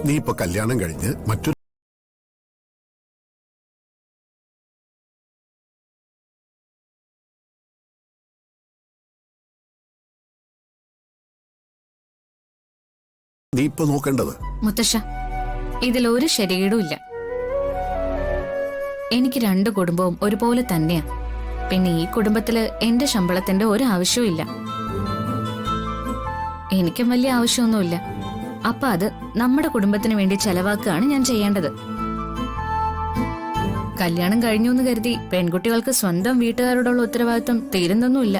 നീ ഇപ്പൊ കല്യാണം കഴിഞ്ഞ് മറ്റൊരു നീ ഇപ്പൊ നോക്കേണ്ടത്. മുത്തശ്ശ, ഇതിലൊരു ശരികേടും ഇല്ല. എനിക്ക് 2 കുടുംബവും ഒരുപോലെ തന്നെയാ. പിന്നെ ഈ കുടുംബത്തില് എന്റെ ശമ്പളത്തിന്റെ ഒരു ആവശ്യവും ഇല്ല. എനിക്കും വലിയ ആവശ്യമൊന്നുമില്ല. അപ്പൊ അത് നമ്മുടെ കുടുംബത്തിന് വേണ്ടി ചെലവാക്കുകയാണ് ഞാൻ ചെയ്യേണ്ടത്. കല്യാണം കഴിഞ്ഞു എന്ന് കരുതി പെൺകുട്ടികൾക്ക് സ്വന്തം വീട്ടുകാരോടുള്ള ഉത്തരവാദിത്വം തീരുന്നൊന്നുമില്ല.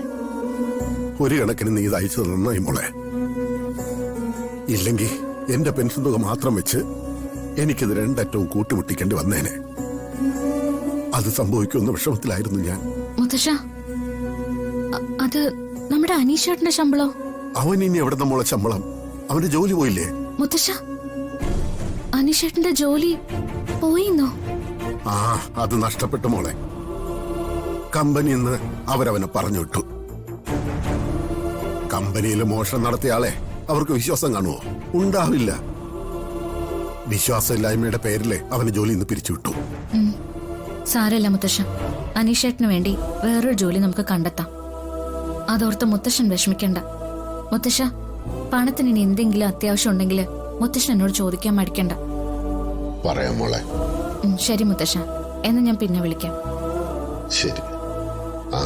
ഒരു കണക്കിന് നീ ഇത് അയച്ചത് നന്നായി മോളെ. ഇല്ലെങ്കിൽ എന്റെ പെൻഷൻ തുക മാത്രം വെച്ച് എനിക്കിത് 2 അറ്റവും കൂട്ടുമുട്ടിക്കേണ്ടി വന്നേനെ. അത് സംഭവിക്കുന്ന വിഷമത്തിലായിരുന്നു ഞാൻ. മുത്തശ്ശ, അത് നമ്മുടെ അനീഷേട്ടന്റെ ശമ്പളോ? അവൻ ഇനി എവിടെ നമ്മളെ ശമ്പളം? അവന്റെ ജോലി പോയില്ലേ? മുത്തശ്ശ, അനീഷേട്ടന്റെ ജോലി പോയിന്നോ? ആ, അത് നഷ്ടപ്പെട്ടു മോളെ. കമ്പനിയിൽ നിന്ന് അവരവനെ പറഞ്ഞു വിട്ടു. കമ്പനിയിൽ മോഷണം നടത്തിയ ആളെ അവർക്ക് വിശ്വാസം കാണുമോ? ഉണ്ടാവില്ല. വിശ്വാസമില്ലായ്മയുടെ പേരിലെ അവന് ജോലി ഇന്ന് പിരിച്ചുവിട്ടു. സാരല്ല മുത്തശ്ശ, അനീഷേട്ടന് വേണ്ടി വേറൊരു ജോലി നമുക്ക് കണ്ടെത്താം. അതോർത്ത് മുത്തശ്ശൻ വിഷമിക്കണ്ട. മുത്തശ്ശ, പണത്തിന് ഇനി എന്തെങ്കിലും അത്യാവശ്യം ഉണ്ടെങ്കിൽ മുത്തശ്ശൻ എന്നോട് ചോദിക്കാൻ മടിക്കണ്ട. പറയാം മോളെ. ശരി മുത്തശ്ശ, എന്ന് ഞാൻ പിന്നെ വിളിക്കാം. ശരി. ആ